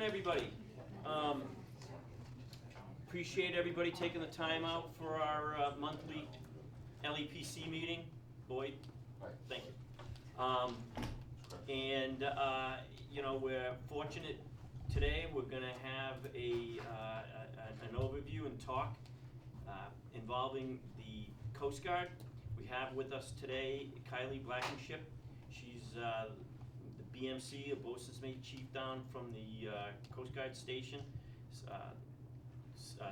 afternoon, everybody. Appreciate everybody taking the time out for our monthly LEPC meeting. Lloyd, thank you. We're fortunate today. We're going to have an overview and talk involving the Coast Guard. We have with us today Kylie Blankenship. She's the BMC, a Boatswain's Mate Chief down from the Coast Guard Station,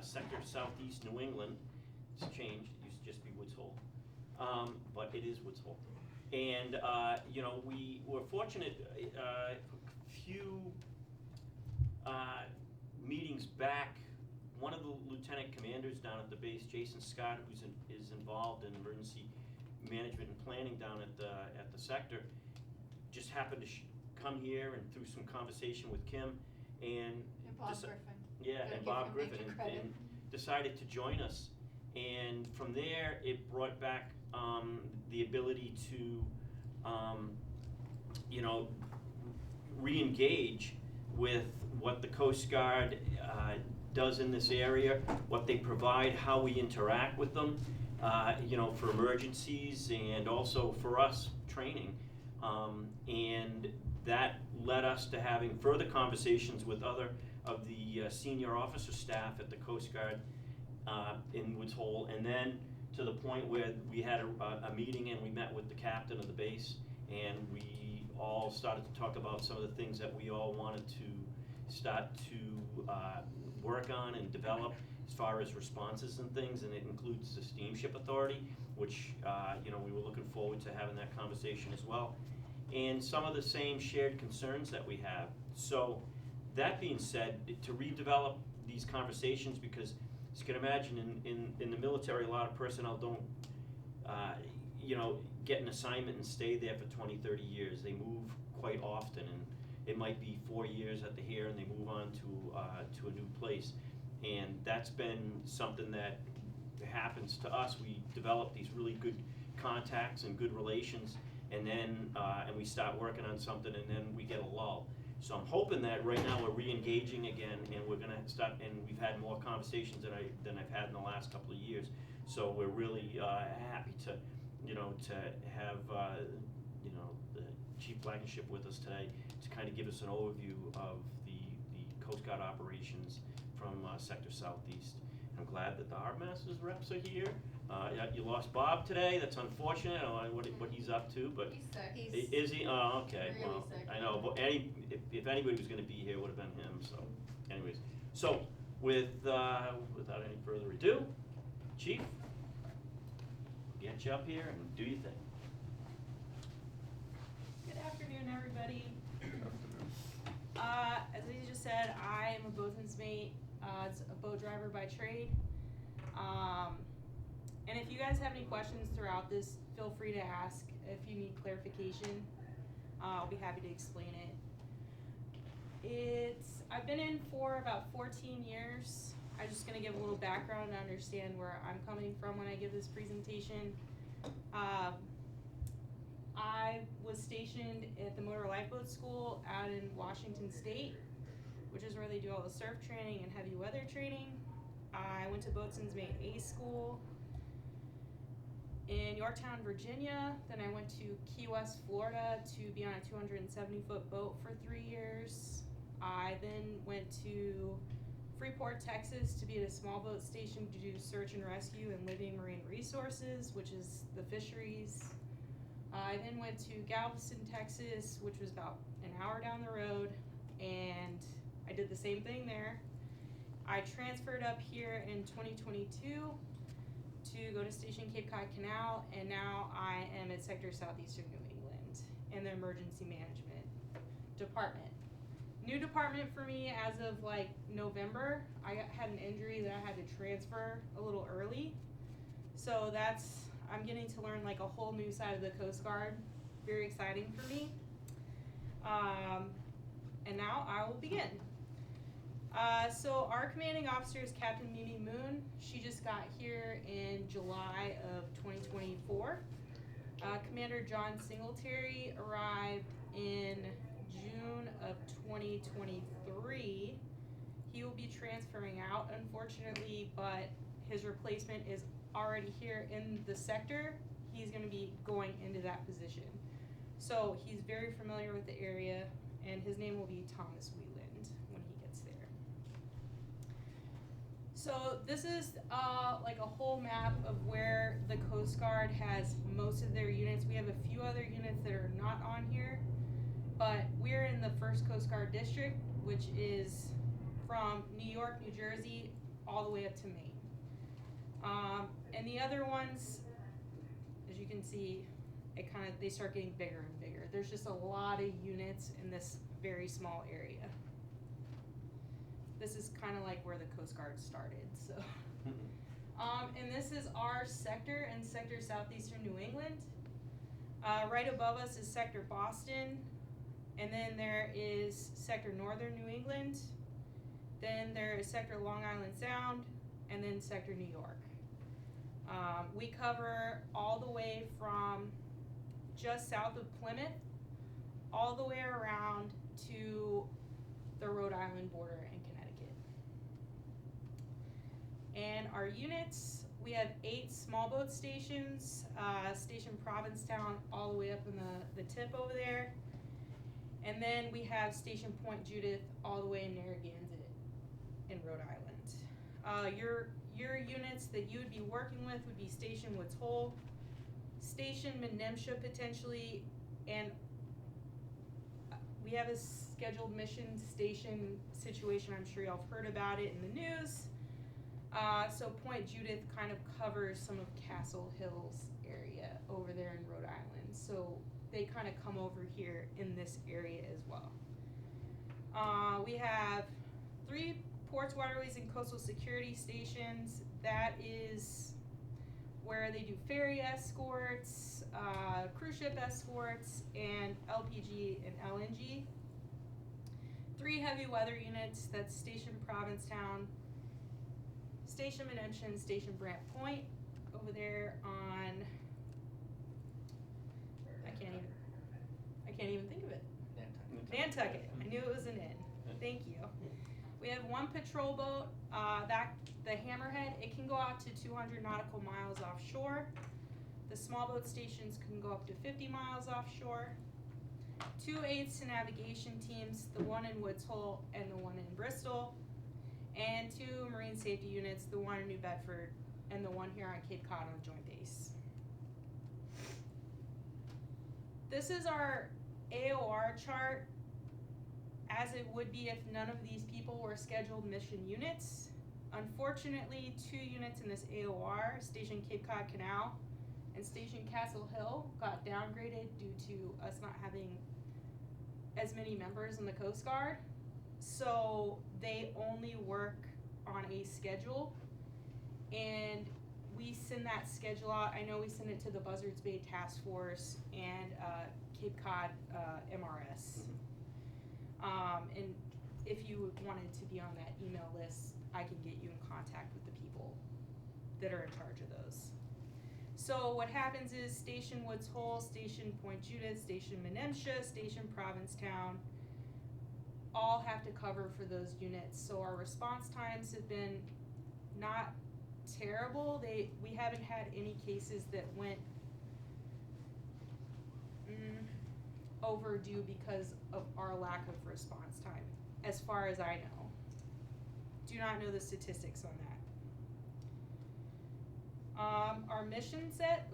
Sector Southeast New England. It's changed. It used to just be Woods Hole, but it is Woods Hole. And we were fortunate. A few meetings back, one of the lieutenant commanders down at the base, Jason Scott, is involved in emergency management and planning down at the sector, just happened to come here and through some conversation with Kim and Bob Griffin. Yeah, and Bob Griffin, and decided to join us. And from there, it brought back the ability to, re-engage with what the Coast Guard does in this area, what they provide, how we interact with them, for emergencies and also for us training. And that led us to having further conversations with other of the senior officer staff at the Coast Guard in Woods Hole, and then to the point where we had a meeting and we met with the captain of the base, and we all started to talk about some of the things that we all wanted to start to work on and develop as far as responses and things, and it includes the Steamship Authority, which we were looking forward to having that conversation as well, and some of the same shared concerns that we have. So that being said, to redevelop these conversations, because as you can imagine in the military, a lot of personnel don't get an assignment and stay there for 20, 30 years. They move quite often, and it might be 4 years at the here and they move on to a new place. And that's been something that happens to us. We develop these really good contacts and good relations, and then and we start working on something, and then we get a lull. So I'm hoping that right now we're re-engaging again, and we're going to start, and we've had more conversations than I've had in the last couple of years. So we're really happy to have the Chief Blankenship with us today to kind of give us an overview of the Coast Guard operations from Sector Southeast. I'm glad that the Harbor Masters reps are here. You lost Bob today. That's unfortunate. I don't know what he's up to, but he's sick. Is he? Oh, okay. Really Well, sick. I know. But if anybody was going to be here, it would have been him. So, anyways, so without any further ado, Chief, get you up here and do your thing. Good afternoon, everybody. As he just said, I am a boatswain's mate. It's a boat driver by trade. And if you guys have any questions throughout this, feel free to ask. If you need clarification, I'll be happy to explain it. I've been in for about 14 years. I'm just gonna give a little background to understand where I'm coming from when I give this presentation. I was stationed at the Motor Lifeboat School out in Washington State, which is where they do all the surf training and heavy weather training. I went to Boatswain's Mate A School in Yorktown, Virginia. Then I went to Key West, Florida to be on a 270-foot boat for 3 years. I then went to Freeport, Texas to be at a small boat station to do search and rescue and living marine resources, which is the fisheries. I then went to Galveston, Texas, which was about an hour down the road, and I did the same thing there. I transferred up here in 2022 to go to Station Cape Cod Canal, and now I am at Sector Southeastern New England in the Emergency Management Department. New department for me as of November. I had an injury that I had to transfer a little early, so I'm getting to learn a whole new side of the Coast Guard. Very exciting for me. And now I will begin. So our commanding officer is Captain Mimi Moon. She just got here in July of 2024. Commander John Singletary arrived in June of 2023. He will be transferring out, unfortunately, but his replacement is already here in the sector. He's going to be going into that position. So he's very familiar with the area, and his name will be Thomas Wieland when he gets there. So this is like a whole map of where the Coast Guard has most of their units. We have a few other units that are not on here, but we're in the 1st Coast Guard District, which is from New York, New Jersey, all the way up to Maine. And the other ones, as you can see, they start getting bigger and bigger. There's just a lot of units in this very small area. This is kind of like where the Coast Guard started, so. And this is our sector in Sector Southeastern New England. Right above us is Sector Boston, and then there is Sector Northern New England, then there is Sector Long Island Sound, and then Sector New York. We cover all the way from just south of Plymouth, all the way around to the Rhode Island border and Connecticut. And our units, we have 8 small boat stations, Station Provincetown all the way up in the tip over there. And then we have Station Point Judith all the way in Narragansett in Rhode Island. Your units that you would be working with would be Station Woods Hole, Station Menemsha potentially, and we have a scheduled mission station situation. I'm sure y'all have heard about it in the news. So Point Judith kind of covers some of Castle Hills area over there in Rhode Island. So they kind of come over here in this area as well. We have 3 ports, waterways, and coastal security stations. That is where they do ferry escorts, cruise ship escorts, and LPG and LNG. 3 heavy weather units, that's Station Provincetown, Station Menemsha, and Station Brant Point over there on, I can't even think of it. Nantucket. I knew it was an N. Thank you. We have 1 patrol boat, the Hammerhead. It can go out to 200 nautical miles offshore. The small boat stations can go up to 50 miles offshore. 2 aids to navigation teams, the one in Woods Hole and the one in Bristol. And 2 marine safety units, the one in New Bedford and the one here on Cape Cod on Joint Base. This is our AOR chart as it would be if none of these people were scheduled mission units. Unfortunately, 2 units in this AOR, Station Cape Cod Canal and Station Castle Hill, got downgraded due to us not having as many members in the Coast Guard. So they only work on a schedule, and we send that schedule out. I know we send it to the Buzzards Bay Task Force and Cape Cod MRS. And if you wanted to be on that email list, I can get you in contact with the people that are in charge of those. So what happens is Station Woods Hole, Station Point Judith, Station Menemsha, Station Provincetown all have to cover for those units. So our response times have been not terrible. We haven't had any cases that went overdue because of our lack of response time, as far as I know. Do not know the statistics on that. Our mission set,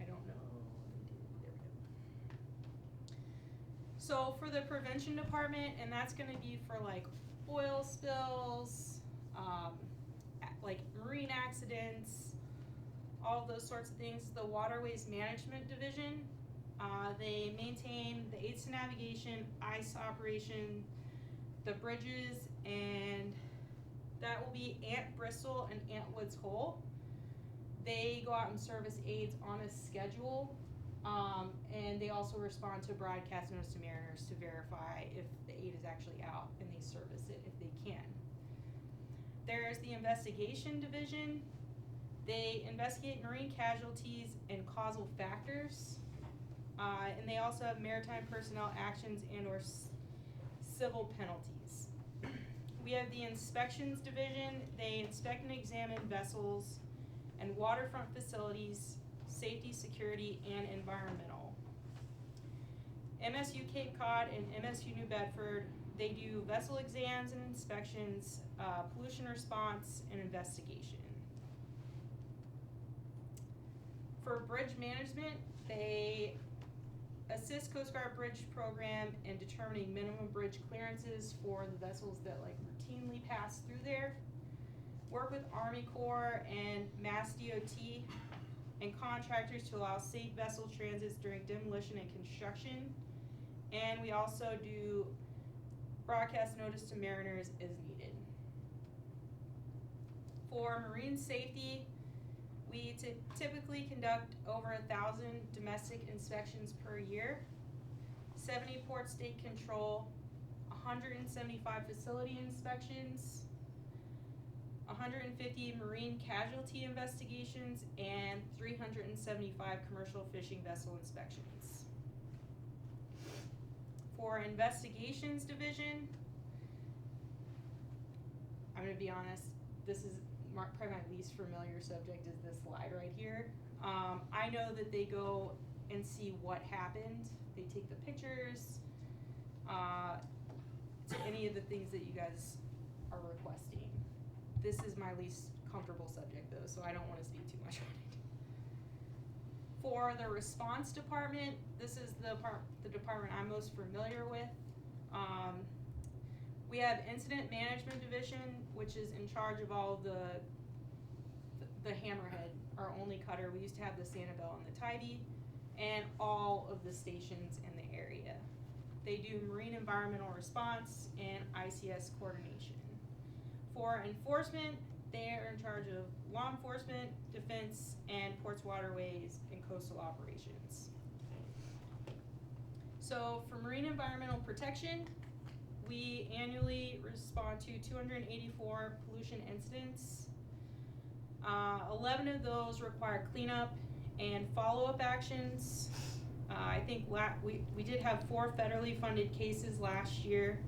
I don't know, there we go. So for the prevention department, and that's gonna be for like oil spills, like marine accidents, all those sorts of things. The Waterways Management Division, they maintain the aids to navigation, ice operation, the bridges, and that will be Bristol and Woods Hole. They go out and service aids on a schedule, and they also respond to broadcast notice to mariners to verify if the aid is actually out, and they service it if they can. There's the Investigation Division. They investigate marine casualties and causal factors. And they also have maritime personnel actions and or civil penalties. We have the inspections division. They inspect and examine vessels and waterfront facilities, safety, security, and environmental. MSU Cape Cod and MSU New Bedford, they do vessel exams and inspections, pollution response, and investigation. For bridge management, they assist Coast Guard bridge program in determining minimum bridge clearances for the vessels that like routinely pass through there. Work with Army Corps and Mass DOT and contractors to allow safe vessel transits during demolition and construction. And we also do broadcast notice to mariners as needed. For marine safety, we typically conduct over 1,000 domestic inspections per year, 70 port state control, 175 facility inspections, 150 marine casualty investigations, and 375 commercial fishing vessel inspections. For investigations division, I'm gonna be honest, this is probably my least familiar subject is this slide right here. I know that they go and see what happened. They take the pictures, to any of the things that you guys are requesting. This is my least comfortable subject though, so I don't wanna speak too much on it. For the response department, this is the department I'm most familiar with. We have incident management division, which is in charge of all the Hammerhead, our only cutter. We used to have the Sanibel and the Tybee, and all of the stations in the area. They do marine environmental response and ICS coordination. For enforcement, they are in charge of law enforcement, defense, and ports, waterways, and coastal operations. So for marine environmental protection, we annually respond to 284 pollution incidents. 11 of those require cleanup and follow-up actions. I think we did have 4 federally funded cases last year,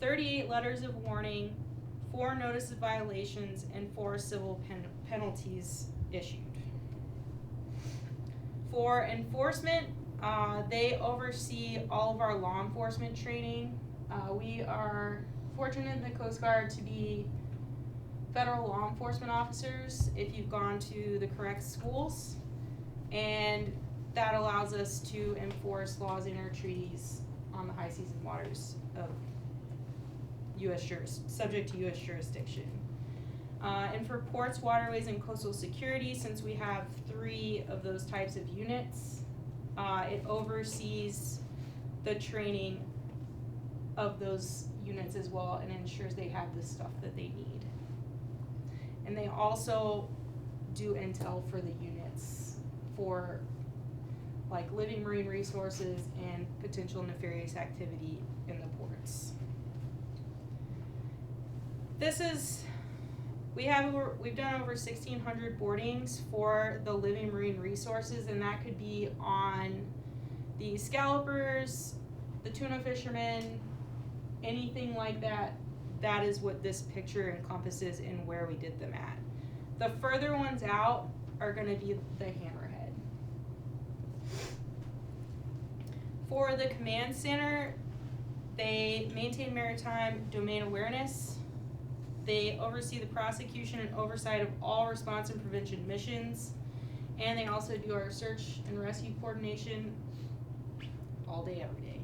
38 letters of warning, 4 notice of violations, and 4 civil penalties issued. For enforcement, they oversee all of our law enforcement training. We are fortunate in the Coast Guard to be federal law enforcement officers if you've gone to the correct schools, and that allows us to enforce laws in our treaties on the high seas and waters of subject to U.S. jurisdiction. And for ports, waterways, and coastal security, since we have 3 of those types of units, it oversees the training of those units as well and ensures they have the stuff that they need. And they also do intel for the units for like living marine resources and potential nefarious activity in the ports. We've done over 1,600 boardings for the living marine resources, and that could be on the scallopers, the tuna fishermen, anything like that. That is what this picture encompasses and where we did them at. The further ones out are gonna be the Hammerhead. For the command center, they maintain maritime domain awareness. They oversee the prosecution and oversight of all response and prevention missions. And they also do our search and rescue coordination all day, every day.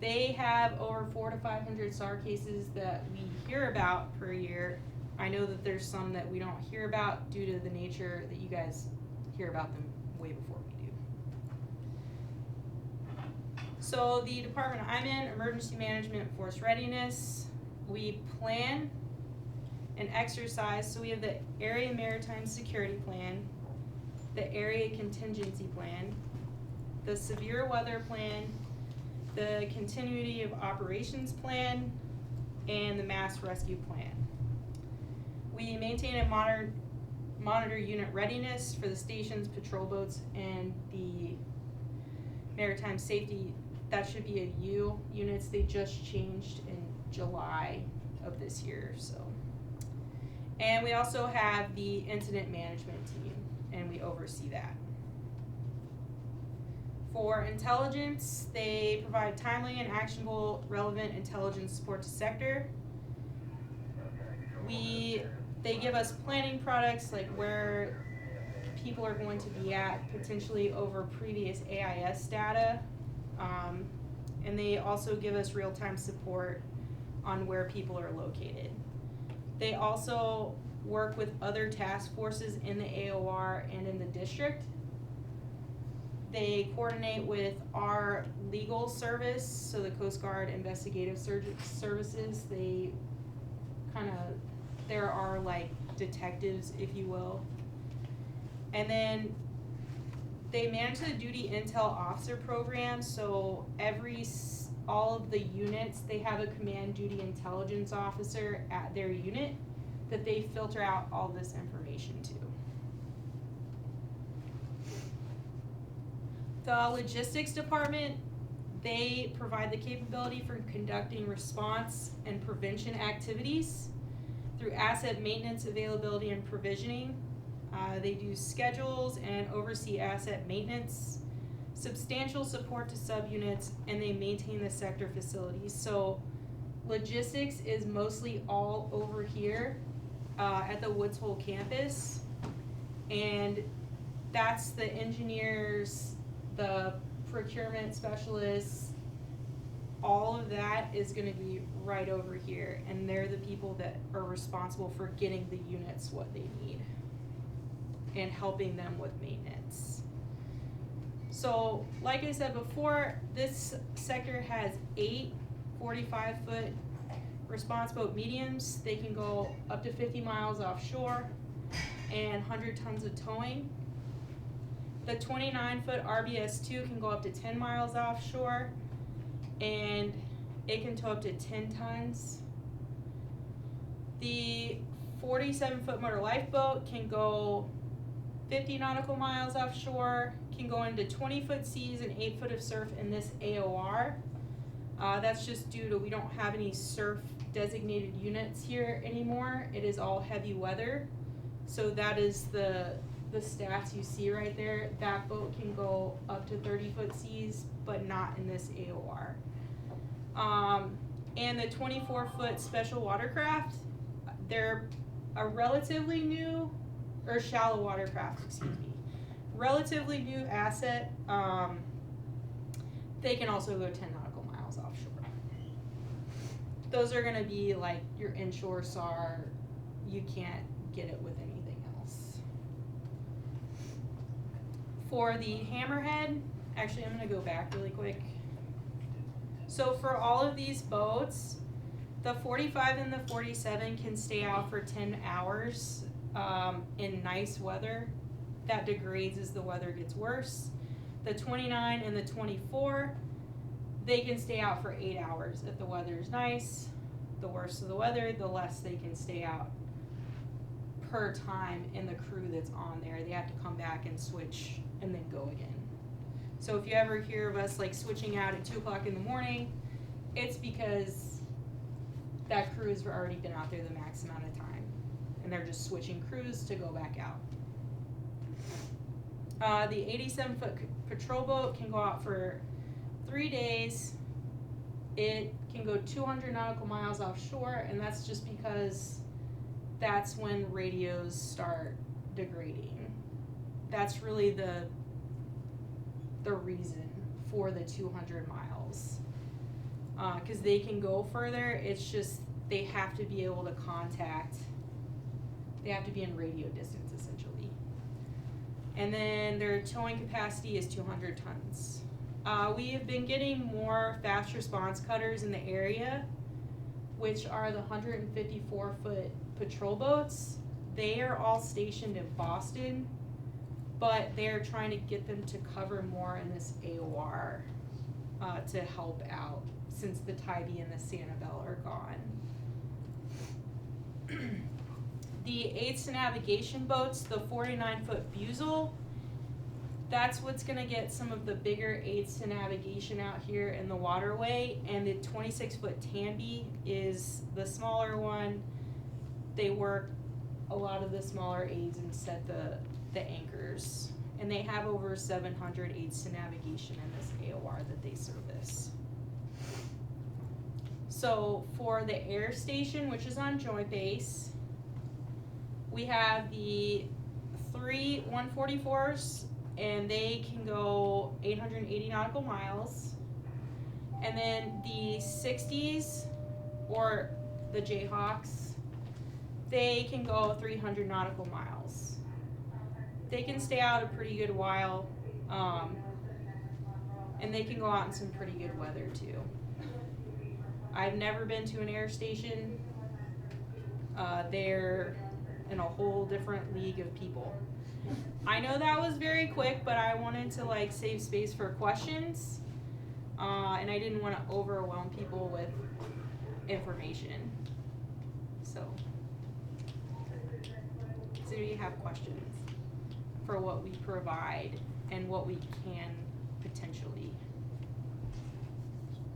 They have over 400 to 500 SAR cases that we hear about per year. I know that there's some that we don't hear about due to the nature that you guys hear about them way before we do. So the department I'm in, emergency management and force readiness, we plan and exercise. So we have the area maritime security plan, the area contingency plan, the severe weather plan, the continuity of operations plan, and the mass rescue plan. We maintain and monitor unit readiness for the stations, patrol boats, and the maritime safety. That should be a U units. They just changed in July of this year, so. And we also have the incident management team, and we oversee that. For intelligence, they provide timely and actionable relevant intelligence support to sector. They give us planning products like where people are going to be at potentially over previous AIS data. And they also give us real-time support on where people are located. They also work with other task forces in the AOR and in the district. They coordinate with our legal service, so the Coast Guard Investigative Services. They there are like detectives, if you will. And then they manage the duty intel officer program, so all of the units, they have a command duty intelligence officer at their unit that they filter out all this information to. The logistics department, they provide the capability for conducting response and prevention activities through asset maintenance, availability, and provisioning. They do schedules and oversee asset maintenance, substantial support to subunits, and they maintain the sector facilities. So logistics is mostly all over here at the Woods Hole campus, and that's the engineers, the procurement specialists, all of that is going to be right over here, and they're the people that are responsible for getting the units what they need and helping them with maintenance. So, like I said before, this sector has 8 45-foot response boat mediums. They can go up to 50 miles offshore and 100 tons of towing. The 29-foot RBS-2 can go up to 10 miles offshore, and it can tow up to 10 tons. The 47-foot motor lifeboat can go 50 nautical miles offshore, can go into 20-foot seas and 8 foot of surf in this AOR. That's just due to we don't have any surf designated units here anymore. It is all heavy weather. So that is the stats you see right there. That boat can go up to 30-foot seas, but not in this AOR. And the 24-foot special watercraft, they're a relatively new, or shallow watercraft, excuse me. Relatively new asset. They can also go 10 nautical miles offshore. Those are gonna be like your inshore SAR. You can't get it with anything else. For the hammerhead, actually I'm gonna go back really quick. So for all of these boats, the 45 and the 47 can stay out for 10 hours in nice weather. That degrades as the weather gets worse. The 29 and the 24, they can stay out for 8 hours if the weather is nice. The worse of the weather, the less they can stay out per time in the crew that's on there. They have to come back and switch and then go again. So if you ever hear of us like switching out at 2 o'clock in the morning, it's because that crew has already been out there the max amount of time, and they're just switching crews to go back out. The 87-foot patrol boat can go out for 3 days. It can go 200 nautical miles offshore, and that's just because that's when radios start degrading. That's really the reason for the 200 miles. Because they can go further, it's just they have to be able to contact, they have to be in radio distance essentially. And then their towing capacity is 200 tons. We have been getting more fast response cutters in the area, which are the 154-foot patrol boats. They are all stationed in Boston, but they're trying to get them to cover more in this AOR to help out since the Tybee and the Sanibel are gone. the aids to navigation boats, the 49-foot Buzel, that's what's gonna get some of the bigger aids to navigation out here in the waterway, and the 26-foot Tanby is the smaller one. They work a lot of the smaller aids and set the anchors, and they have over 700 aids to navigation in this AOR that they service. So for the air station, which is on Joint Base, we have the 3 144s, and they can go 880 nautical miles. And then the 60s, or the Jayhawks, they can go 300 nautical miles. They can stay out a pretty good while, and they can go out in some pretty good weather too. I've never been to an air station. They're in a whole different league of people. I know that was very quick, but I wanted to like save space for questions, and I didn't want to overwhelm people with information. So do you have questions for what we provide and what we can potentially?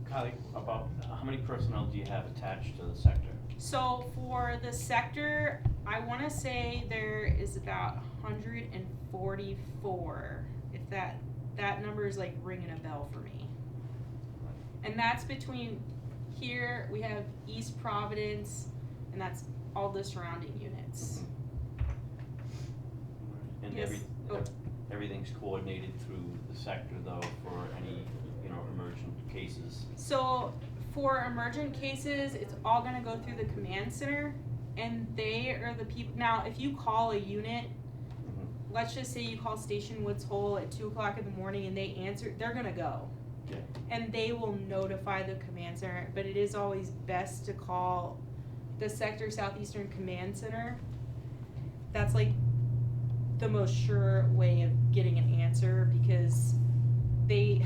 Kylie, about how many personnel do you have attached to the sector? So for the sector, I want to say there is about 144, if that number is like ringing a bell for me. And that's between here, we have East Providence, and that's all the surrounding units. And Yes. everything's coordinated through the sector though for any, emergent cases? So for emergent cases, it's all gonna go through the command center, and they are the people. Now, if you call a unit, let's just say you call Station Woods Hole at 2 o'clock in the morning and they answer, they're gonna go. Yeah. And they will notify the command center, but it is always best to call the Sector Southeastern Command Center. That's like the most sure way of getting an answer, because they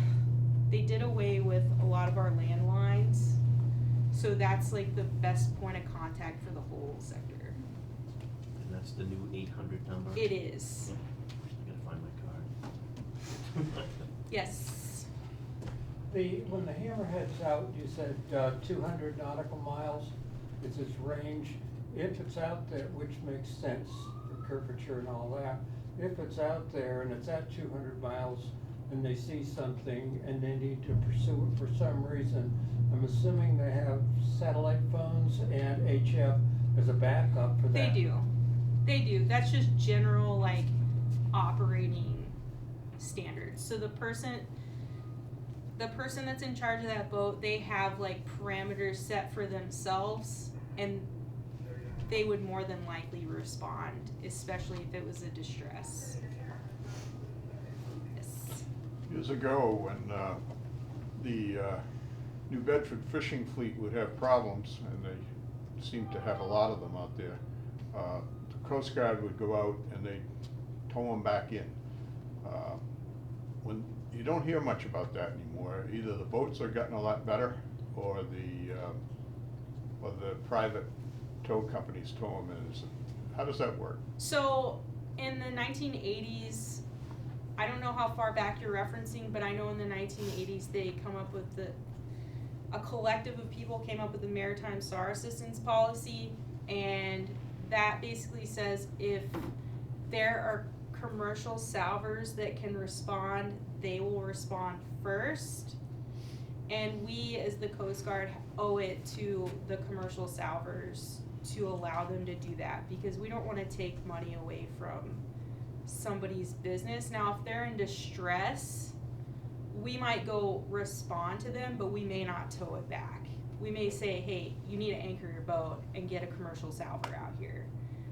did away with a lot of our landlines, so that's like the best point of contact for the whole sector. And that's the new 800 number? It is. Yeah. I gotta find my card. Yes. When the hammerhead's out, you said 200 nautical miles is its range. If it's out there, which makes sense for curvature and all that, if it's out there and it's at 200 miles and they see something and they need to pursue it for some reason, I'm assuming they have satellite phones and HF as a backup for that. They do. That's just general like operating standards. So the person that's in charge of that boat, they have like parameters set for themselves, and they would more than likely respond, especially if it was a distress. Yes. Years ago, when the New Bedford fishing fleet would have problems, and they seemed to have a lot of them out there, the Coast Guard would go out and they'd tow them back in. When you don't hear much about that anymore, either the boats are getting a lot better, or the private tow companies tow them in. How does that work? So in the 1980s, I don't know how far back you're referencing, but I know in the 1980s they come up with a collective of people came up with the Maritime SAR Assistance Policy, and that basically says if there are commercial salvers that can respond, they will respond first, and we as the Coast Guard owe it to the commercial salvers to allow them to do that, because we don't want to take money away from somebody's business. Now, if they're in distress, we might go respond to them, but we may not tow it back. We may say, hey, you need to anchor your boat and get a commercial salver out here.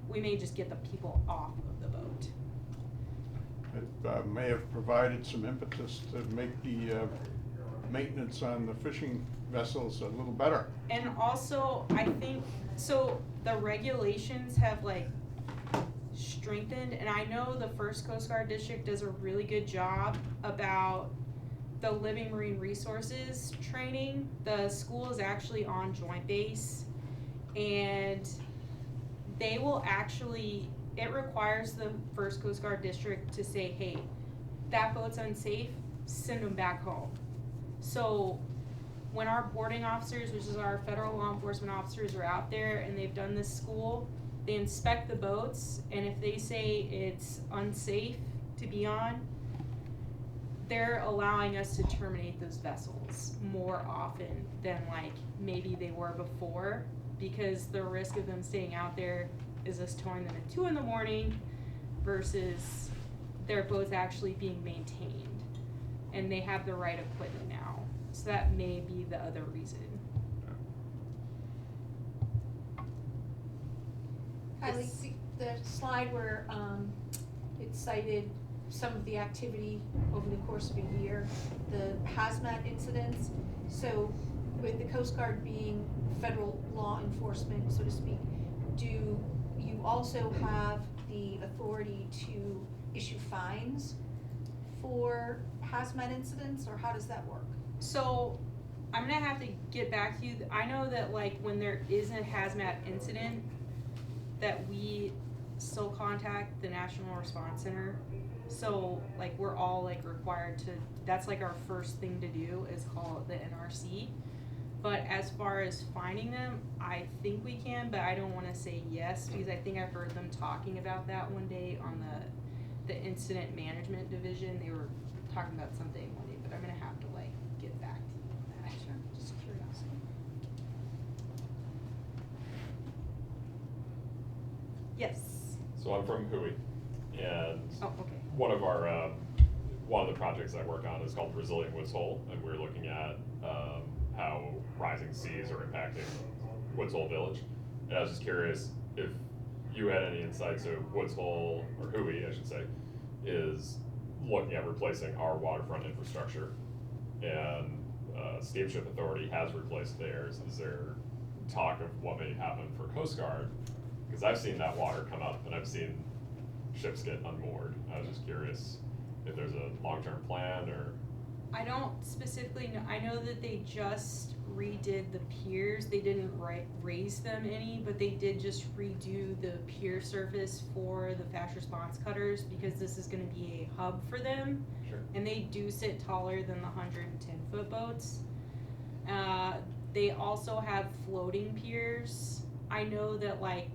We may just get the people off of the boat. It may have provided some impetus to make the maintenance on the fishing vessels a little better. And also, I think, so the regulations have like strengthened, and I know the 1st Coast Guard District does a really good job about the Living Marine Resources training. The school is actually on Joint Base, and they will actually, it requires the first Coast Guard district to say, hey, that boat's unsafe, send them back home. So when our boarding officers, which is our federal law enforcement officers, are out there and they've done this school, they inspect the boats, and if they say it's unsafe to be on, they're allowing us to terminate those vessels more often than like maybe they were before, because the risk of them staying out there is us towing them at 2 a.m. versus their boats actually being maintained and they have the right equipment now. So that may be the other reason. Kylie, the slide where it cited some of the activity over the course of a year, the hazmat incidents. So with the Coast Guard being federal law enforcement, so to speak, do you also have the authority to issue fines for hazmat incidents, or how does that work? So I'm gonna have to get back to you. I know that like when there is a hazmat incident, that we still contact the National Response Center. So like we're all like required to, that's like our first thing to do is call the NRC. But as far as finding them, I think we can, but I don't wanna say yes, because I think I've heard them talking about that one day on the incident management division. They were talking about something one day, but I'm gonna have to like get back to you on that. Sure, just curiosity. Yes. So I'm from Hui, and Oh, okay. one of our one of the projects I work on is called Resilient Woods Hole, and we're looking at how rising seas are impacting Woods Hole Village. And I was just curious if you had any insights. So Woods Hole, or Hui, I should say, is looking at replacing our waterfront infrastructure, and Steamship Authority has replaced theirs. Is there talk of what may happen for Coast Guard? Because I've seen that water come up and I've seen ships get unmoored. I was just curious if there's a long-term plan or. I don't specifically know. I know that they just redid the piers. They didn't raise them any, but they did just redo the pier surface for the fast response cutters, because this is gonna be a hub for them. Sure. And they do sit taller than the 110-foot boats. They also have floating piers. I know that like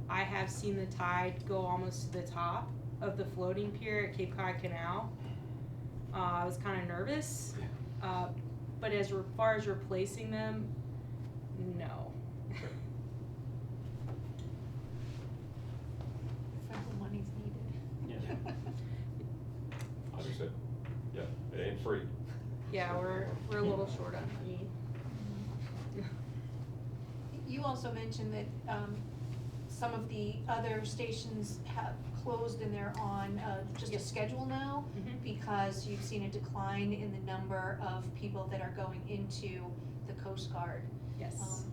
I have seen the tide go almost to the top of the floating pier at Cape Cod Canal. I was kind of nervous, but as far as replacing them, no. Sure. Federal money's needed. Yeah. Understood. Yeah, it ain't free. Yeah, we're a little short on money. You also mentioned that some of the other stations have closed and they're on just a Yep. schedule now, Mhm. because you've seen a decline in the number of people that are going into the Coast Guard. Yes.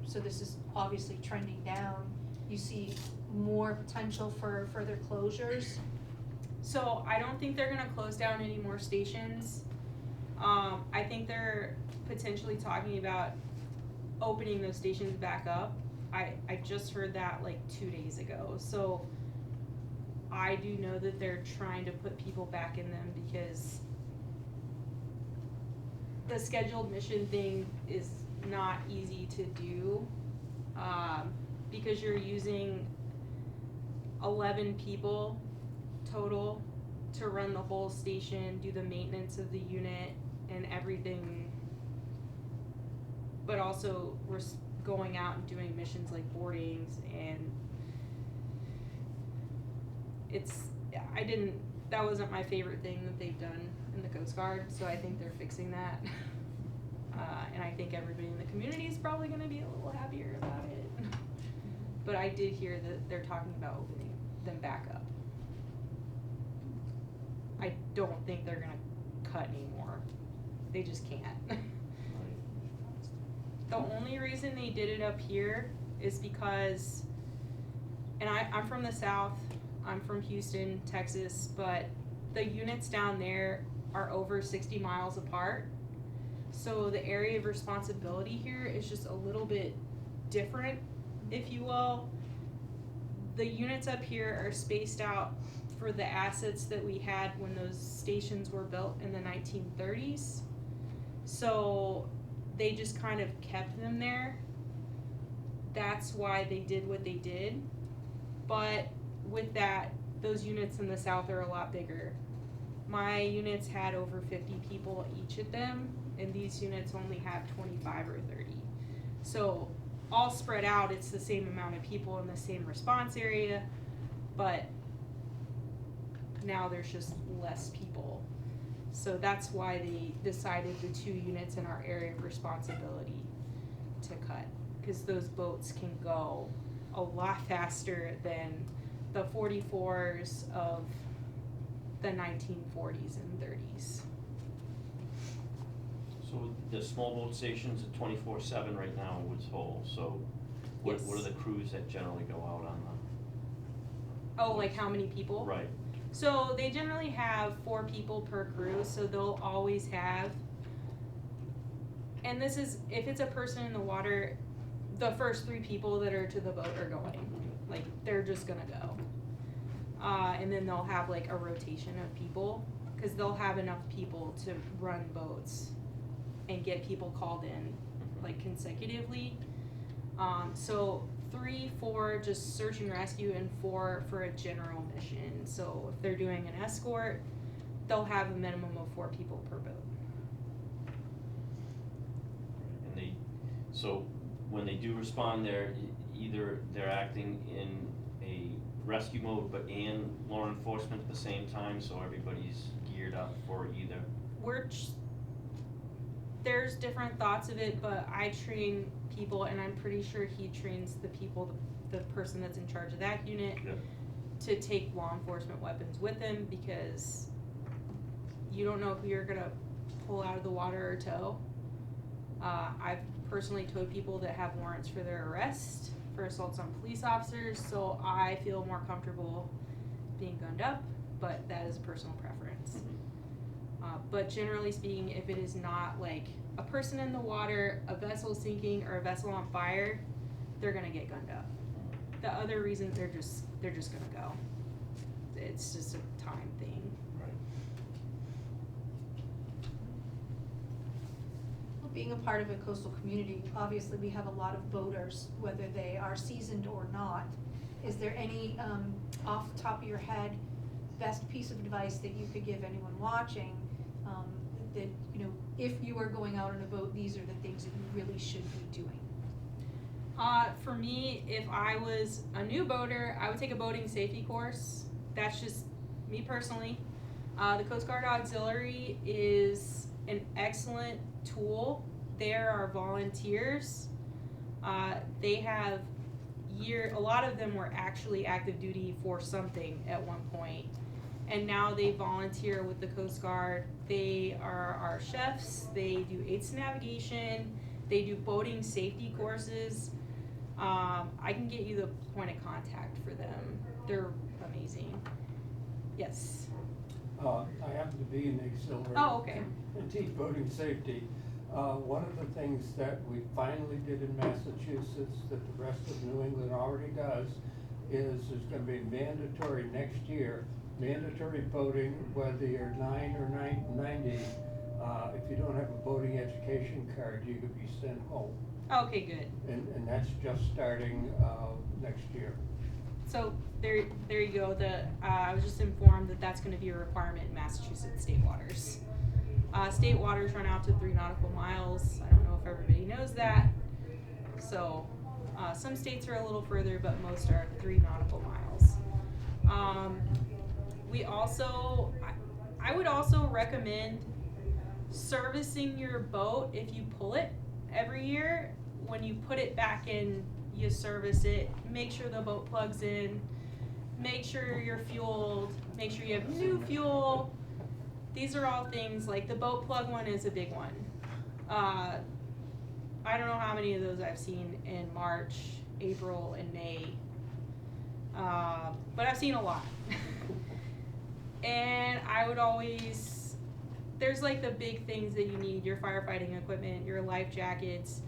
So this is obviously trending down. You see more potential for further closures? So I don't think they're gonna close down any more stations. I think they're potentially talking about opening those stations back up. I just heard that like 2 days ago. So I do know that they're trying to put people back in them, because the scheduled mission thing is not easy to do, because you're using 11 people total to run the whole station, do the maintenance of the unit and everything, but also we're going out and doing missions like boardings, and that wasn't my favorite thing that they've done in the Coast Guard, so I think they're fixing that. And I think everybody in the community is probably gonna be a little happier about it. But I did hear that they're talking about opening them back up. I don't think they're gonna cut anymore. They just can't. The only reason they did it up here is because, and I'm from the South, I'm from Houston, Texas, but the units down there are over 60 miles apart. So the area of responsibility here is just a little bit different, if you will. the units up here are spaced out for the assets that we had when those stations were built in the 1930s. So they just kind of kept them there. That's why they did what they did. But with that, those units in the south are a lot bigger. My units had over 50 people each of them, and these units only have 25 or 30. So all spread out, it's the same amount of people in the same response area, but now there's just less people. So that's why they decided the 2 units in our area of responsibility to cut, because those boats can go a lot faster than the 44s of the 1940s and 30s. So the small boat station's at 24/7 right now in Woods Hole, so what Yes. are the crews that generally go out on Oh, like how many people? the, right, So they generally have 4 people per crew, so they'll always have, and this is, if it's a person in the water, the first 3 people that are to the boat are going. Like, they're just gonna go. And then they'll have like a rotation of people, cause they'll have enough people to run boats and get people called in like consecutively. So 3, 4 just search and rescue, and 4 for a general mission. So if they're doing an escort, they'll have a minimum of 4 people per boat. and they, so when they do respond, either they're acting in a rescue mode and law enforcement at the same time, so everybody's geared up for either. There's different thoughts of it, but I train people, and I'm pretty sure he trains the people, the person that's in charge of that unit, Yep. to take law enforcement weapons with them, because you don't know who you're gonna pull out of the water or tow. I've personally towed people that have warrants for their arrest for assaults on police officers, so I feel more comfortable being gunned up, but that is a personal preference. But generally speaking, if it is not like a person in the water, a vessel sinking, or a vessel on fire, they're gonna get gunned up. The other reasons, they're just gonna go. It's just a time thing. Right. Well, being a part of a coastal community, obviously we have a lot of boaters, whether they are seasoned or not. Is there any, off the top of your head, best piece of advice that you could give anyone watching, that, you know, if you are going out on a boat, these are the things that you really should be doing? For me, if I was a new boater, I would take a boating safety course. That's just me personally. The Coast Guard Auxiliary is an excellent tool. There are volunteers. They have a lot of them were actually active duty for something at one point, and now they volunteer with the Coast Guard. They are our chefs. They do aids to navigation. They do boating safety courses. I can get you the point of contact for them. They're amazing. Yes. I happen to be in the auxiliary. Oh, okay. And teach boating safety. One of the things that we finally did in Massachusetts that the rest of New England already does is there's gonna be mandatory next year, mandatory boating, whether you're 9 or 90. If you don't have a boating education card, you could be sent home. Okay, good. And that's just starting, next year. So there you go. I was just informed that that's going to be a requirement in Massachusetts state waters. State waters run out to 3 nautical miles. I don't know if everybody knows that. So some states are a little further, but most are 3 nautical miles. We also, I would also recommend servicing your boat if you pull it every year. When you put it back in, you service it, make sure the boat plugs in, make sure you're fueled, make sure you have new fuel. These are all things, like the boat plug one is a big one. I don't know how many of those I've seen in March, April, and May, but I've seen a lot. And I would always, there's like the big things that you need: your firefighting equipment, your life jackets,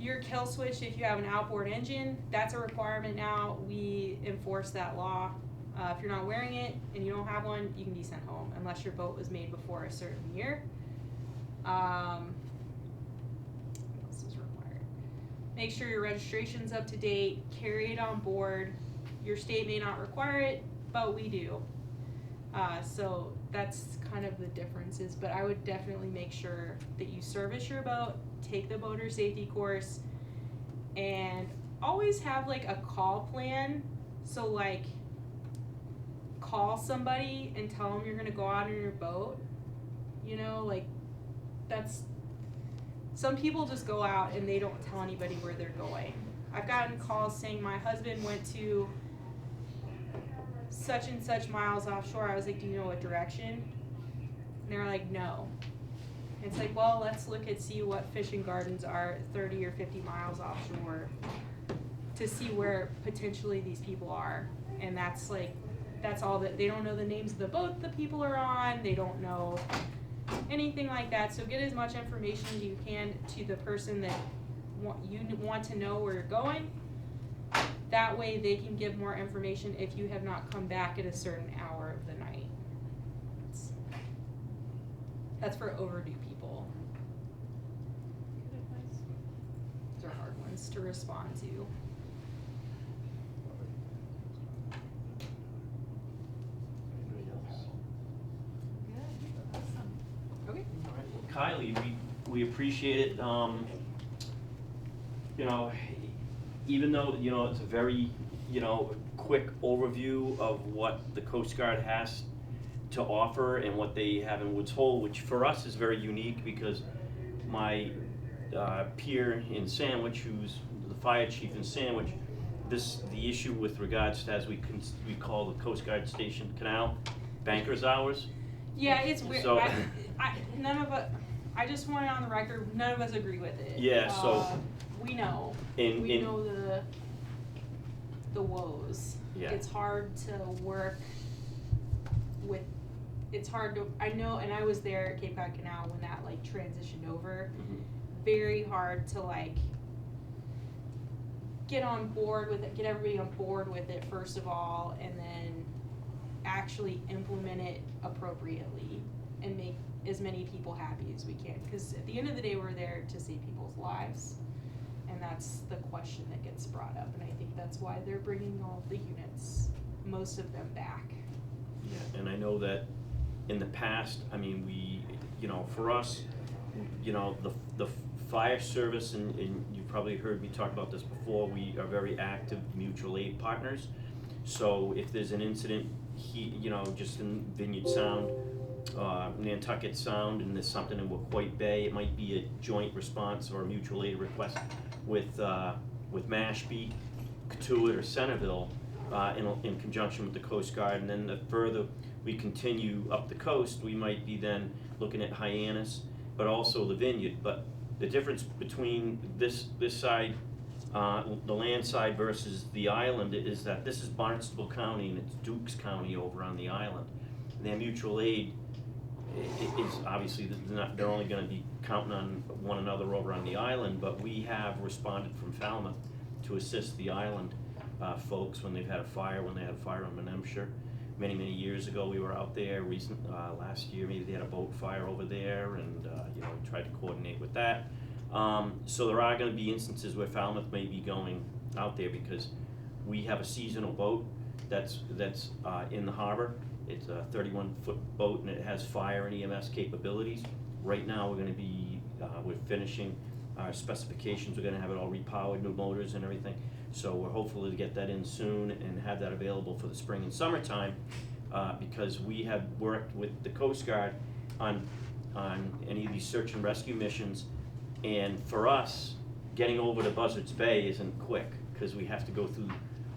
Your kill switch, if you have an outboard engine, that's a requirement now. We enforce that law. If you're not wearing it and you don't have one, you can be sent home unless your boat was made before a certain year. What else is required? Make sure your registration's up to date. Carry it on board. Your state may not require it, but we do. So that's kind of the differences, but I would definitely make sure that you service your boat, take the boater safety course, and always have like a call plan. So like call somebody and tell them you're gonna go out on your boat. You know, like that's, some people just go out and they don't tell anybody where they're going. I've gotten calls saying my husband went to such and such miles offshore. I was like, do you know what direction? And they were like, no. It's like, well, let's look at see what fishing gardens are 30 or 50 miles offshore to see where potentially these people are. And that's like, that's all that, they don't know the names of the boat the people are on, they don't know anything like that. So get as much information as you can to the person that you want to know where you're going. That way they can give more information if you have not come back at a certain hour of the night. That's for overdue people. Good advice. Those are hard ones to respond to. Good, awesome. Okay. All right, well, Kylie, we appreciate it. You know, even though, you know, it's a very, you know, quick overview of what the Coast Guard has to offer and what they have in Woods Hole, which for us is very unique because my peer in Sandwich, who's the fire chief in Sandwich, the issue with regards to, as we call the Coast Guard Station Canal, banker's hours. Yeah, it's weird. So- None of us, I just want it on the record, none of us agree with it. Yeah, so- We know. In- We in- know the woes. Yeah. It's hard to work with, it's hard to, I know, and I was there at Cape Cod Canal when that like transitioned over. Mhm. Very hard to like get on board with it, get everybody on board with it first of all, and then actually implement it appropriately and make as many people happy as we can. Because at the end of the day, we're there to save people's lives. And that's the question that gets brought up. And I think that's why they're bringing all the units, most of them, back. Yeah, and I know that in the past, I mean, we, you know, for us, you know, the fire service, and you've probably heard me talk about this before, we are very active mutual aid partners. So if there's an incident, you know, just in Vineyard Sound, Nantucket Sound, and there's something in Waquoit Bay, it might be a joint response or a mutual aid request with Mashpee, Cotuit, or Centerville, in conjunction with the Coast Guard. And then the further we continue up the coast, we might be then looking at Hyannis, but also the Vineyard. But the difference between this side, the land side versus the island, is that this is Barnstable County and it's Dukes County over on the island. And their mutual aid is obviously, they're only gonna be counting on one another over on the island, but we have responded from Falmouth to assist the island folks when they've had a fire, when they had a fire in Menemshire. Many years ago, we were out there last year, maybe they had a boat fire over there, and you know, we tried to coordinate with that. So there are gonna be instances where Falmouth may be going out there because we have a seasonal boat that's in the harbor. It's a 31-foot boat and it has fire and EMS capabilities. Right now, we're gonna be, we're finishing our specifications. We're gonna have it all repowered, new motors and everything. So we're hopeful to get that in soon and have that available for the spring and summertime, because we have worked with the Coast Guard on any of these search and rescue missions. And for us, getting over to Buzzards Bay isn't quick, because we have to go through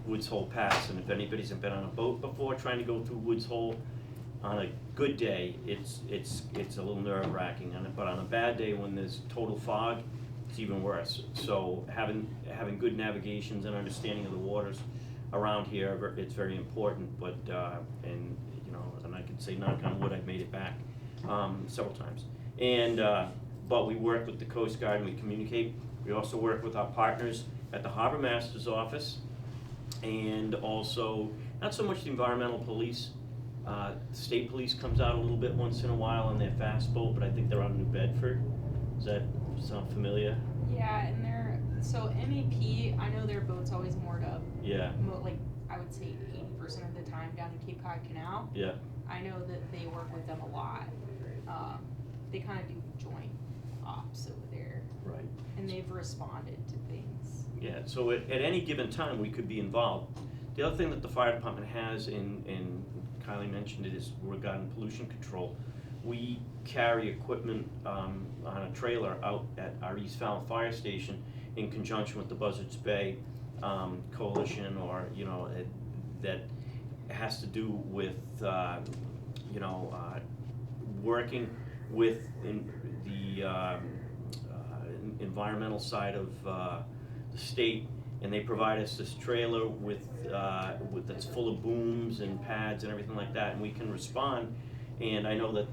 Woods Hole Pass, and if anybody's been on a boat before trying to go through Woods Hole, on a good day, it's a little nerve-wracking, but on a bad day when there's total fog, it's even worse. So having good navigations and understanding of the waters around here, it's very important. But and you know, and I could say, knock on wood, I've made it back several times. And but we work with the Coast Guard and we communicate. We also work with our partners at the Harbor Master's Office, and also, not so much the environmental police. State police comes out a little bit once in a while on their fast boat, but I think they're out of New Bedford. Does that sound familiar? Yeah, and so MEP, I know their boat's always moored up, Yeah, like, I would say 80% of the time down in Cape Cod Canal. yeah, I know that they work with them a lot. They kind of do joint ops over there, right. and they've responded to things. Yeah, so at any given time, we could be involved. The other thing that the fire department has, and Kylie mentioned it, is regarding pollution control. We carry equipment on a trailer out at our East Falmouth Fire Station in conjunction with the Buzzards Bay Coalition, or, that has to do with, working with the environmental side of the state, and they provide us this trailer with that's full of booms and pads and everything like that, and we can respond. And I know that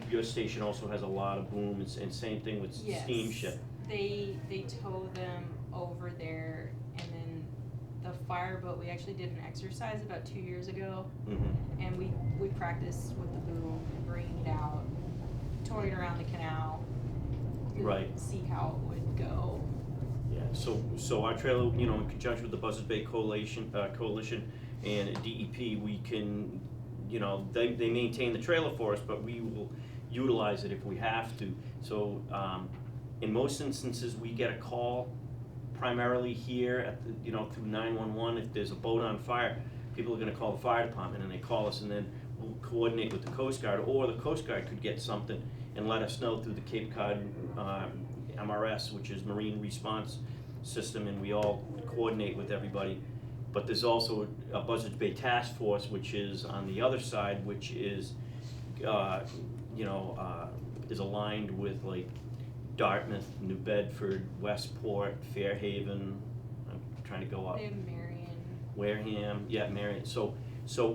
your station also has a lot of booms, and same thing with Yes. steamship. They tow them over there, and then the fireboat, we actually did an exercise about 2 years ago, Mm-hmm. and we practiced with the boom and bringing it out, towing it around the canal. to Right. See how it would go. Yeah, so our trailer, in conjunction with the Buzzards Bay Coalition and DEP, we can, they maintain the trailer for us, but we will utilize it if we have to. So, in most instances, we get a call primarily here at the, through 911. If there's a boat on fire, people are gonna call the fire department, and they call us, and then we'll coordinate with the Coast Guard, or the Coast Guard could get something and let us know through the Cape Cod MRS, which is Marine Response System, and we all coordinate with everybody. But there's also a Buzzards Bay Task Force, which is on the other side, which is, is aligned with like Dartmouth, New Bedford, Westport, Fairhaven. I'm trying to go up. They have Marion. Wareham, yeah, Marion. So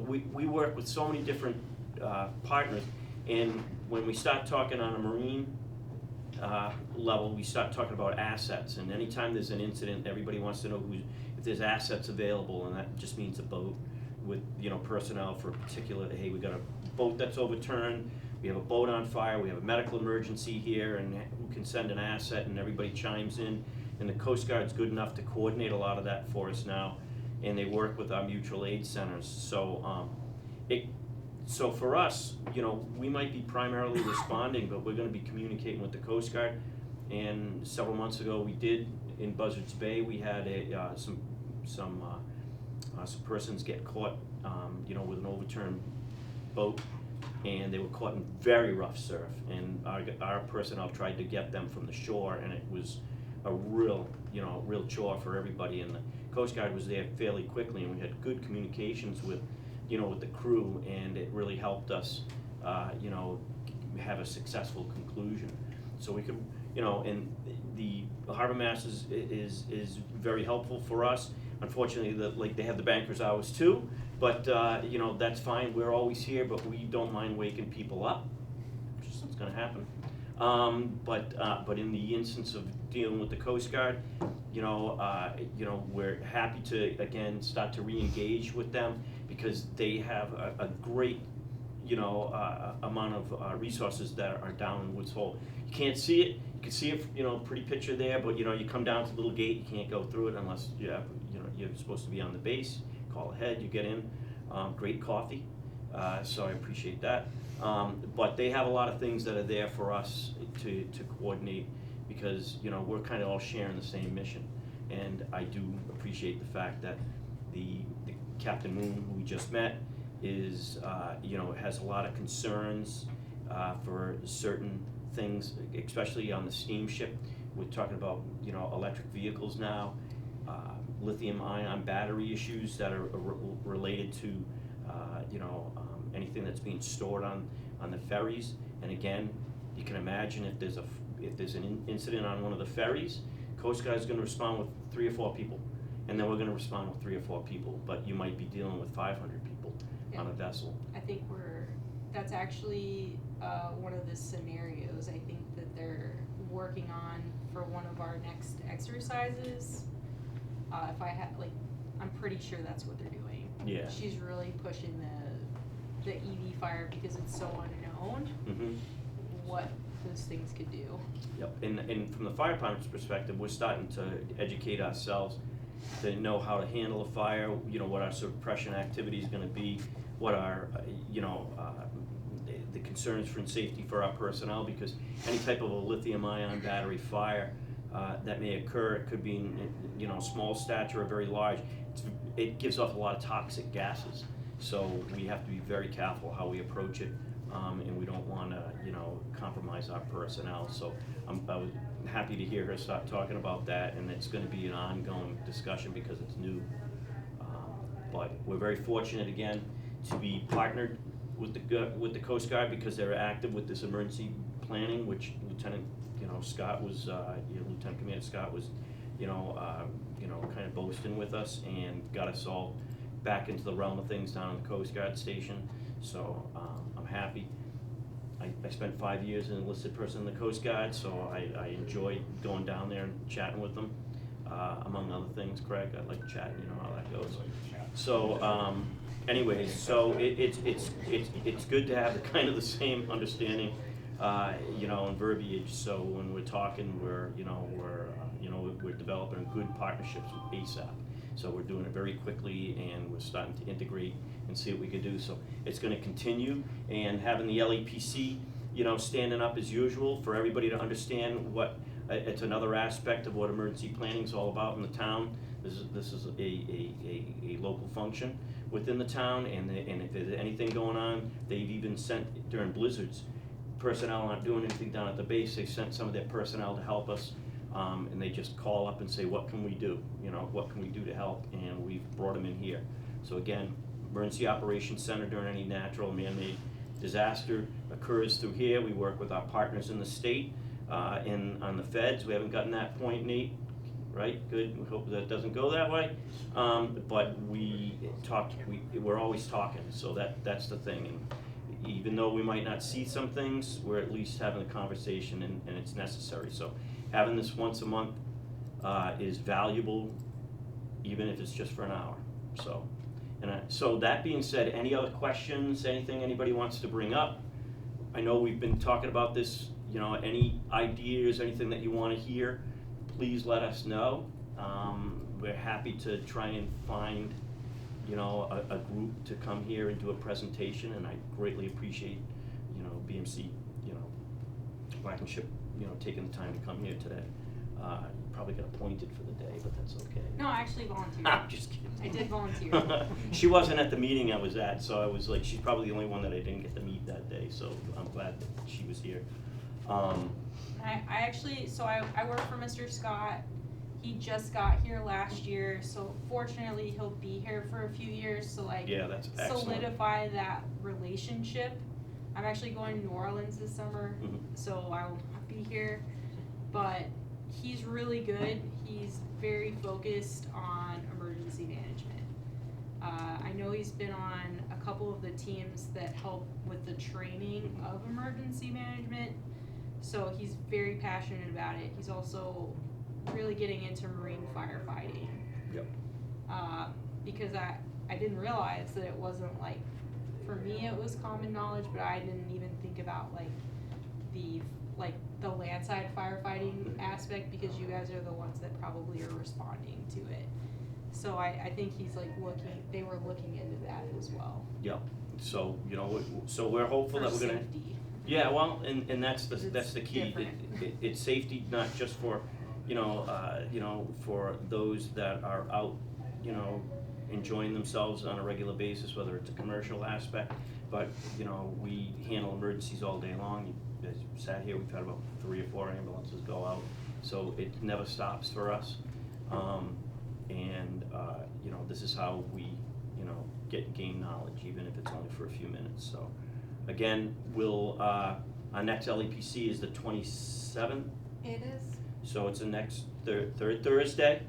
we work with so many different partners, and when we start talking on a marine level, we start talking about assets. And anytime there's an incident, everybody wants to know if there's assets available, and that just means a boat with personnel for a particular. Hey, we got a boat that's overturned. We have a boat on fire. We have a medical emergency here, and who can send an asset? And everybody chimes in. And the Coast Guard's good enough to coordinate a lot of that for us now, and they work with our mutual aid centers. So for us, we might be primarily responding, but we're going to be communicating with the Coast Guard. And several months ago, we did in Buzzards Bay. We had some persons get caught, with an overturned boat, and they were caught in very rough surf. And our personnel tried to get them from the shore, and it was a real chore for everybody. And the Coast Guard was there fairly quickly, and we had good communications with the crew, and it really helped us, have a successful conclusion. So we could, and the Harbor Masters is very helpful for us. Unfortunately, they have the banker's hours too, but that's fine. We're always here, but we don't mind waking people up. Just what's going to happen. But in the instance of dealing with the Coast Guard, we're happy to again start to re-engage with them, because they have a great amount of resources that are down in Woods Hole. You can't see it. You can see it, pretty picture there, but you come down to the little gate. You can't go through it unless you're supposed to be on the base. Call ahead. You get in. Great coffee. So I appreciate that. But they have a lot of things that are there for us to coordinate, because we're kind of all sharing the same mission. And I do appreciate the fact that the Captain Moon, who we just met, is has a lot of concerns for certain things, especially on the steamship. We're talking about electric vehicles now, lithium-ion battery issues that are related to anything that's being stored on the ferries. And again, you can imagine if there's an incident on one of the ferries, Coast Guard is going to respond with 3 or 4 people, and then we're going to respond with 3 or 4 people. But you might be dealing with 500 people on a vessel. I think we're that's actually one of the scenarios I think that they're working on for one of our next exercises. If I had, like, I'm pretty sure that's what they're doing. Yeah. She's really pushing the EV fire because it's so unknown Mm-hmm. what those things could do. Yep, and from the fire department's perspective, we're starting to educate ourselves to know how to handle a fire, you know, what our suppression activity is gonna be, what our, the concerns for safety for our personnel, because any type of a lithium-ion battery fire that may occur, it could be in, you know, small stature or very large, it gives off a lot of toxic gases. So we have to be very careful how we approach it, and we don't wanna, you know, compromise our personnel. So I was happy to hear her start talking about that, and it's gonna be an ongoing discussion because it's new. But we're very fortunate again to be partnered with the Coast Guard because they're active with this emergency planning, which Lieutenant, Scott was, Lieutenant Commander Scott was, kind of boasting with us and got us all back into the realm of things down in the Coast Guard station. So I'm happy. I spent 5 years as an enlisted person in the Coast Guard, so I enjoyed going down there and chatting with them, among other things. Craig, I like chatting, you know how that goes. So, anyways, so it's good to have the kind of the same understanding, and verbiage. So when we're talking, we're developing good partnerships with ASAP. So we're doing it very quickly, and we're starting to integrate and see what we could do. So it's going to continue, and having the LEPC, standing up as usual for everybody to understand what it's another aspect of what emergency planning is all about in the town. This is a local function within the town, and if there's anything going on, they've even sent during blizzards. Personnel aren't doing anything down at the base. They sent some of their personnel to help us, and they just call up and say, "What can we do? What can we do to help?" And we've brought them in here. So again, Emergency Operations Center during any natural man-made disaster occurs through here. We work with our partners in the state, on the feds. We haven't gotten that point, Nate. Right? Good. We hope that doesn't go that way. But we're always talking. So that's the thing. And even though we might not see some things, we're at least having a conversation, and it's necessary. So having this once a month is valuable, even if it's just for an hour. So that being said, any other questions? Anything anybody wants to bring up? I know we've been talking about this. Any ideas, anything that you want to hear, please let us know. We're happy to try and find, a group to come here and do a presentation, and I greatly appreciate, BMC, Blackenship, taking the time to come here today. Probably got appointed for the day, but that's okay. No, I actually volunteered. I'm just kidding. I did volunteer. She wasn't at the meeting I was at, so I was like, she's probably the only one that I didn't get to meet that day, so I'm glad that she was here. I work for Mr. Scott. He just got here last year, so fortunately he'll be here for a few years to Yeah, that's excellent. solidify that relationship. I'm actually going to New Orleans this summer, so I'll not be here. But he's really good. He's very focused on emergency management. I know he's been on a couple of the teams that help with the training of emergency management, so he's very passionate about it. He's also really getting into marine firefighting. Yep. Because I didn't realize that it wasn't for me it was common knowledge, but I didn't even think about the landside firefighting aspect, because you guys are the ones that probably are responding to it. So I think he's they were looking into that as well. Yep. So, so we're hopeful that we're gonna. Safety. Yeah, well, and that's the key. Different. It's safety not just for, for those that are out, enjoying themselves on a regular basis, whether it's a commercial aspect, but, we handle emergencies all day long. As you sat here, we've had about 3 or 4 ambulances go out, so it never stops for us. This is how we, gain knowledge, even if it's only for a few minutes. So, again, our next LEPC is the 27th. It is. So it's the next third Thursday.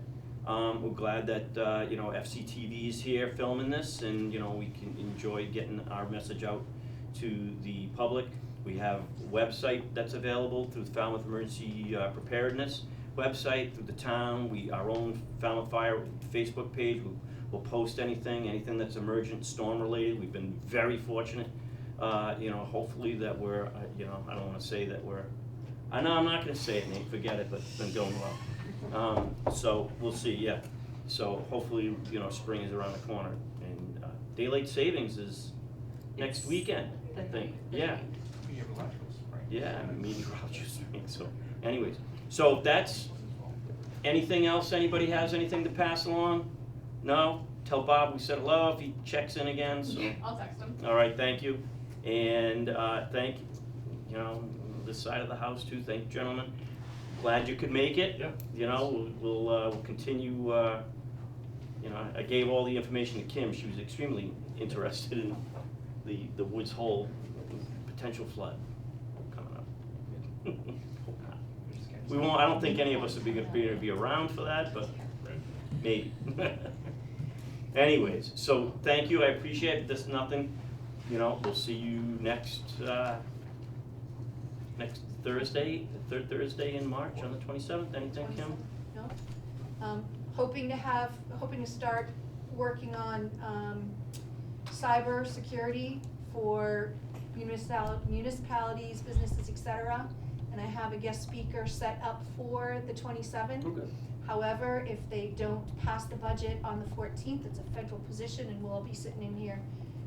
We're glad that, FCTV is here filming this, and, we can enjoy getting our message out, to the public. We have a website that's available through the Falmouth Emergency Preparedness website, through the town, our own Falmouth Fire Facebook page. We'll post anything that's emergent, storm related. We've been very fortunate, hopefully that we're, I don't wanna say that we're, I know I'm not gonna say it, Nate, forget it, but it's been going well. So we'll see, yeah. So hopefully, spring is around the corner, and daylight savings is next It's weekend, I think, yeah. Meteorological spring. Yeah, meteorologist spring, so, anyways, so that's, anything else, anybody has anything to pass along? No? Tell Bob we said hello if he checks in again, so. I'll text him. All right, thank you, and, thank, this side of the house too, thank you, gentlemen. Glad you could make it. Yeah. We'll continue, I gave all the information to Kim, she was extremely interested in the Woods Hole potential flood coming up. Hope not. We won't, I don't think any of us are gonna be around for that, but maybe. Anyways, so thank you, I appreciate it, this nothing, we'll see you next Thursday, the third Thursday in March on the 27th, anything, Kim? No. Hoping to start working on, cyber security for municipalities, businesses, et cetera. And I have a guest speaker set up for the 27th. Okay. However, if they don't pass the budget on the 14th, it's a federal position and we'll all be sitting in here,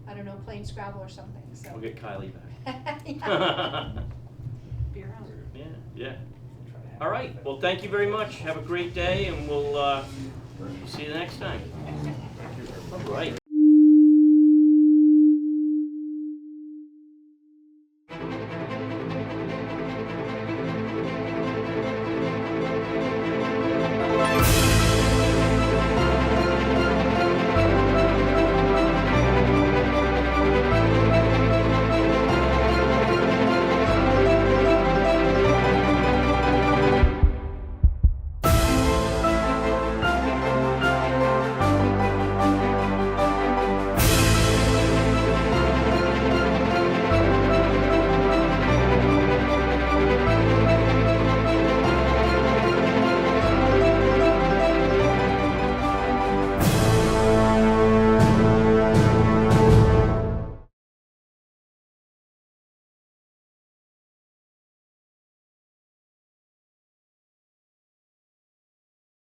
I don't know, playing Scrabble or something, so. We'll get Kylie back. Yeah. Be around. Yeah. All right, well, thank you very much, have a great day, and we'll see you next time. All right.